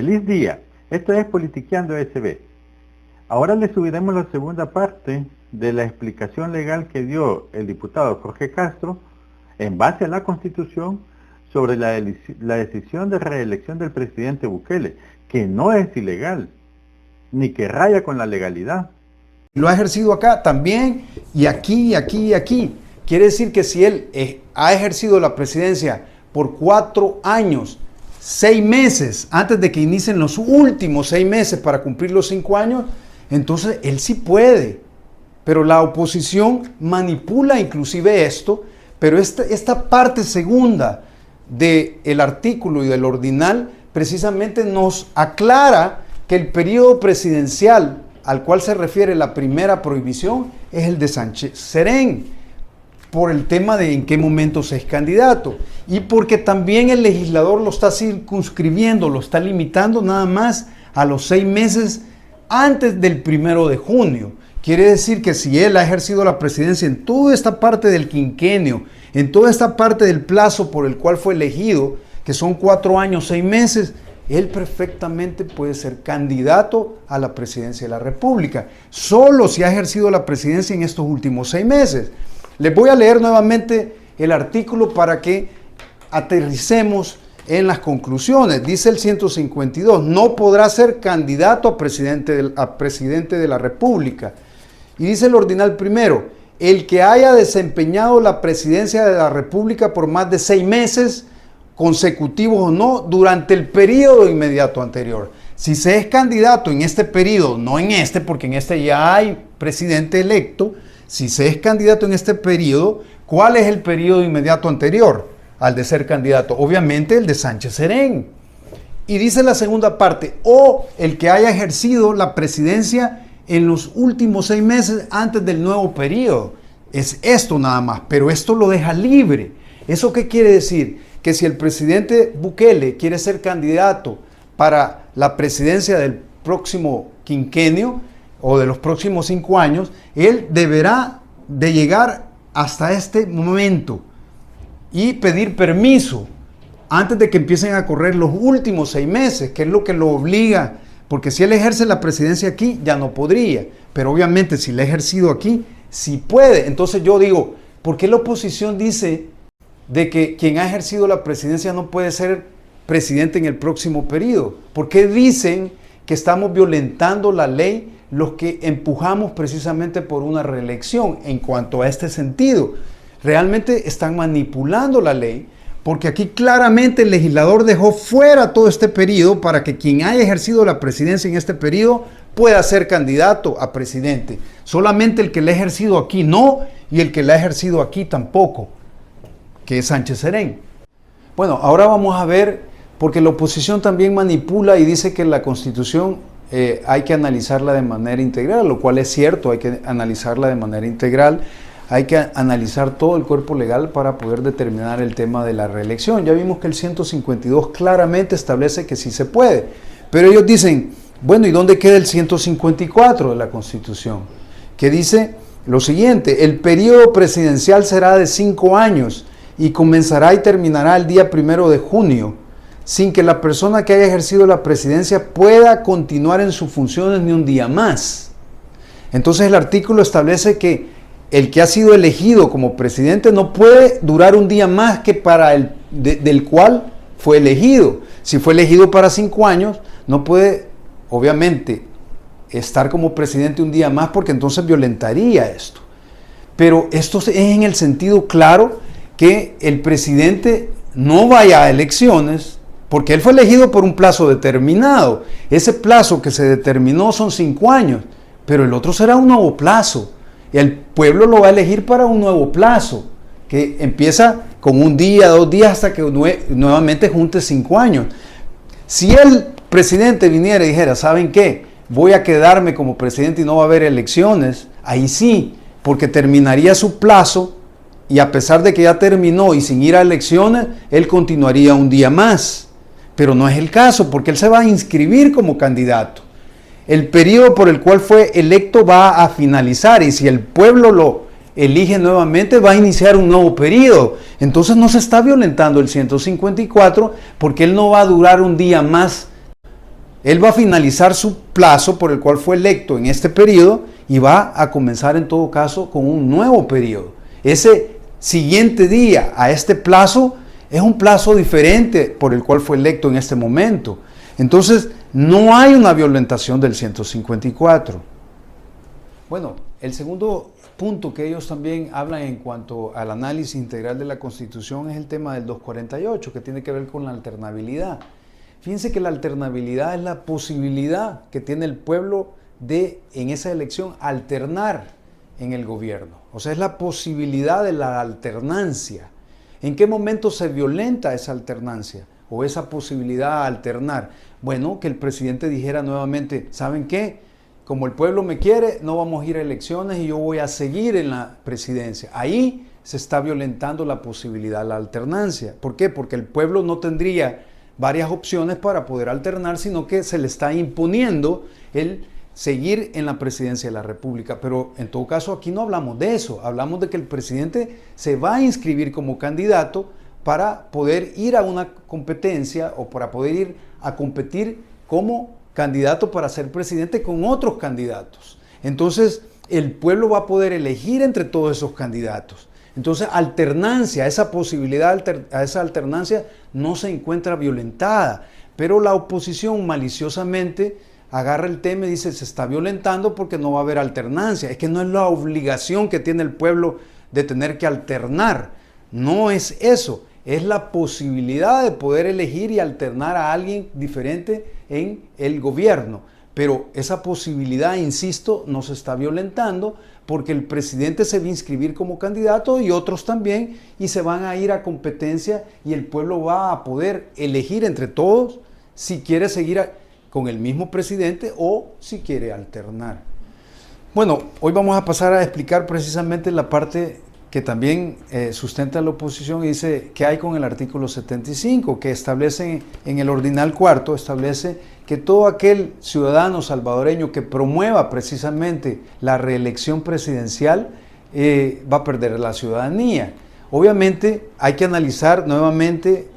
Feliz día. Esto es Politiqueando SB. Ahora le subiremos la segunda parte de la explicación legal que dio el diputado Jorge Castro en base a la Constitución sobre la decisión de reelección del presidente Bukele, que no es ilegal, ni que raya con la legalidad. Lo ha ejercido acá también, y aquí, y aquí, y aquí. Quiere decir que si él ha ejercido la presidencia por 4 años, 6 meses, antes de que inicien los últimos 6 meses para cumplir los 5 años, entonces él sí puede. Pero la oposición manipula inclusive esto, pero esta parte segunda del artículo y del ordinal precisamente nos aclara que el periodo presidencial al cual se refiere la primera prohibición es el de Sánchez Serén, por el tema de en qué momento se es candidato y porque también el legislador lo está circunscribiendo, lo está limitando nada más a los 6 meses antes del 1 de junio. Quiere decir que si él ha ejercido la presidencia en toda esta parte del quinquenio, en toda esta parte del plazo por el cual fue elegido, que son 4 años, 6 meses, él perfectamente puede ser candidato a la presidencia de la República, solo si ha ejercido la presidencia en estos últimos 6 meses. Les voy a leer nuevamente el artículo para que aterricemos en las conclusiones. Dice el 152, no podrá ser candidato a presidente de la República. Y dice el ordinal primero, el que haya desempeñado la presidencia de la República por más de 6 meses, consecutivos o no, durante el periodo inmediato anterior. Si se es candidato en este periodo, no en este, porque en este ya hay presidente electo, si se es candidato en este periodo, ¿cuál es el periodo inmediato anterior al de ser candidato? Obviamente el de Sánchez Serén. Y dice la segunda parte, o el que haya ejercido la presidencia en los últimos 6 meses antes del nuevo periodo. Es esto nada más, pero esto lo deja libre. ¿Eso qué quiere decir? Que si el presidente Bukele quiere ser candidato para la presidencia del próximo quinquenio o de los próximos 5 años, él deberá de llegar hasta este momento y pedir permiso antes de que empiecen a correr los últimos 6 meses, que es lo que lo obliga, porque si él ejerce la presidencia aquí, ya no podría, pero obviamente si la ha ejercido aquí, sí puede. Entonces yo digo, ¿por qué la oposición dice de que quien ha ejercido la presidencia no puede ser presidente en el próximo periodo? ¿Por qué dicen que estamos violentando la ley los que empujamos precisamente por una reelección en cuanto a este sentido? Realmente están manipulando la ley porque aquí claramente el legislador dejó fuera todo este periodo para que quien haya ejercido la presidencia en este periodo pueda ser candidato a presidente. Solamente el que la ha ejercido aquí no, y el que la ha ejercido aquí tampoco, que es Sánchez Serén. Bueno, ahora vamos a ver, porque la oposición también manipula y dice que la Constitución hay que analizarla de manera integral, lo cual es cierto, hay que analizarla de manera integral, hay que analizar todo el cuerpo legal para poder determinar el tema de la reelección. Ya vimos que el 152 claramente establece que sí se puede, pero ellos dicen, bueno, ¿y dónde queda el 154 de la Constitución? Que dice lo siguiente, el periodo presidencial será de 5 años y comenzará y terminará el día 1 de junio, sin que la persona que haya ejercido la presidencia pueda continuar en sus funciones ni un día más. Entonces el artículo establece que el que ha sido elegido como presidente no puede durar un día más que para el del cual fue elegido. Si fue elegido para 5 años, no puede, obviamente, estar como presidente un día más porque entonces violentaría esto. Pero esto es en el sentido claro que el presidente no vaya a elecciones porque él fue elegido por un plazo determinado. Ese plazo que se determinó son 5 años, pero el otro será un nuevo plazo. Y el pueblo lo va a elegir para un nuevo plazo, que empieza con 1 día, 2 días, hasta que nuevamente junte 5 años. Si el presidente viniera y dijera, ¿saben qué? Voy a quedarme como presidente y no va a haber elecciones, ahí sí, porque terminaría su plazo y a pesar de que ya terminó y sin ir a elecciones, él continuaría un día más. Pero no es el caso, porque él se va a inscribir como candidato. El periodo por el cual fue electo va a finalizar y si el pueblo lo elige nuevamente va a iniciar un nuevo periodo. Entonces no se está violentando el 154 porque él no va a durar un día más Él va a finalizar su plazo por el cual fue electo en este periodo y va a comenzar en todo caso con un nuevo periodo. Ese siguiente día a este plazo es un plazo diferente por el cual fue electo en este momento. Entonces, no hay una violentación del 154. Bueno, el segundo punto que ellos también hablan en cuanto al análisis integral de la Constitución es el tema del 248, que tiene que ver con la alternabilidad. Fíjense que la alternabilidad es la posibilidad que tiene el pueblo de, en esa elección, alternar en el gobierno. O sea, es la posibilidad de la alternancia. ¿En qué momento se violenta esa alternancia o esa posibilidad de alternar? Bueno, que el presidente dijera nuevamente, ¿saben qué? Como el pueblo me quiere, no vamos a ir a elecciones y yo voy a seguir en la presidencia. Ahí se está violentando la posibilidad de la alternancia. ¿Por qué? Porque el pueblo no tendría varias opciones para poder alternar, sino que se le está imponiendo el seguir en la presidencia de la República. Pero en todo caso aquí no hablamos de eso, hablamos de que el presidente se va a inscribir como candidato para poder ir a una competencia o para poder ir a competir como candidato para ser presidente con otros candidatos. Entonces el pueblo va a poder elegir entre todos esos candidatos. Entonces, alternancia, esa posibilidad, a esa alternancia no se encuentra violentada, pero la oposición maliciosamente agarra el tema y dice, se está violentando porque no va a haber alternancia. Es que no es la obligación que tiene el pueblo de tener que alternar, no es eso, es la posibilidad de poder elegir y alternar a alguien diferente en el gobierno. Pero esa posibilidad, insisto, no se está violentando porque el presidente se va a inscribir como candidato y otros también, y se van a ir a competencia y el pueblo va a poder elegir entre todos si quiere seguir con el mismo presidente o si quiere alternar. Bueno, hoy vamos a pasar a explicar precisamente la parte que también sustenta la oposición y dice qué hay con el artículo 75, que establece en el ordinal cuarto, establece que todo aquel ciudadano salvadoreño que promueva precisamente la reelección presidencial va a perder la ciudadanía. Obviamente hay que analizar nuevamente,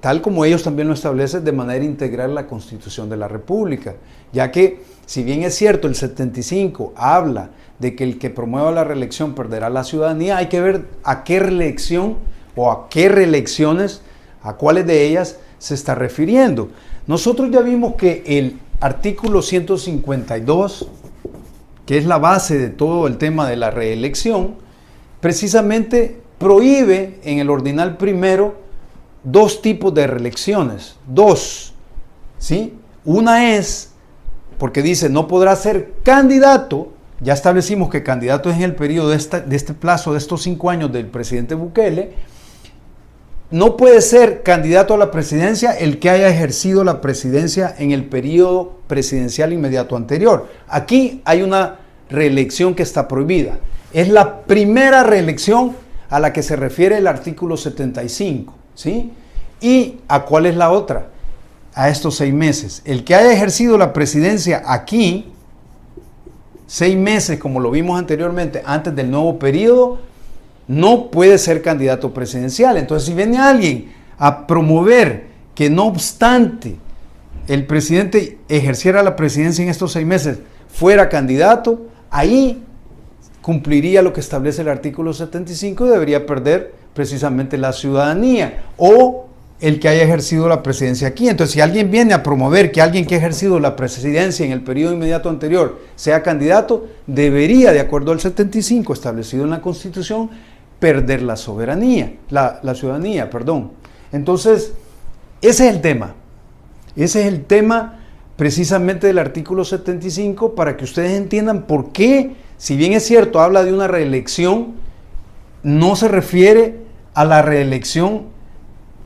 tal como ellos también lo establecen, de manera integral la Constitución de la República, ya que si bien es cierto el 75 habla de que el que promueva la reelección perderá la ciudadanía, hay que ver a qué reelección o a qué reelecciones, a cuáles de ellas se está refiriendo. Nosotros ya vimos que el artículo 152, que es la base de todo el tema de la reelección, precisamente prohíbe en el ordinal primero dos tipos de reelecciones, dos, ¿sí? Una es, porque dice, no podrá ser candidato. Ya establecimos que candidato es en el periodo de este plazo de estos 5 años del presidente Bukele. No puede ser candidato a la presidencia el que haya ejercido la presidencia en el periodo presidencial inmediato anterior. Aquí hay una reelección que está prohibida. Es la primera reelección a la que se refiere el artículo 75, ¿sí? ¿Y a cuál es la otra? A estos 6 meses. El que haya ejercido la presidencia aquí 6 meses, como lo vimos anteriormente, antes del nuevo periodo, no puede ser candidato presidencial. Entonces, si viene alguien a promover que no obstante el presidente ejerciera la presidencia en estos 6 meses, fuera candidato, ahí cumpliría lo que establece el artículo 75 y debería perder precisamente la ciudadanía o el que haya ejercido la presidencia aquí. Entonces, si alguien viene a promover que alguien que ha ejercido la presidencia en el periodo inmediato anterior sea candidato, debería, de acuerdo al 75 establecido en la Constitución, perder la soberanía, la ciudadanía, perdón. Entonces, ese es el tema. Ese es el tema precisamente del artículo 75 para que ustedes entiendan por qué, si bien es cierto, habla de una reelección, no se refiere a la reelección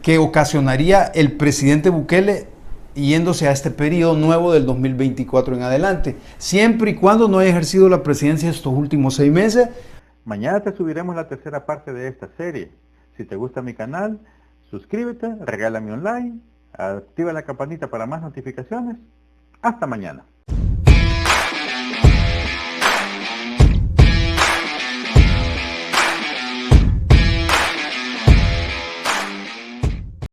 que ocasionaría el presidente Bukele yéndose a este periodo nuevo del 2024 en adelante, siempre y cuando no haya ejercido la presidencia estos últimos 6 meses. Mañana te subiremos la tercera parte de esta serie. Si te gusta mi canal, suscríbete, regálame un like, activa la campanita para más notificaciones. Hasta mañana.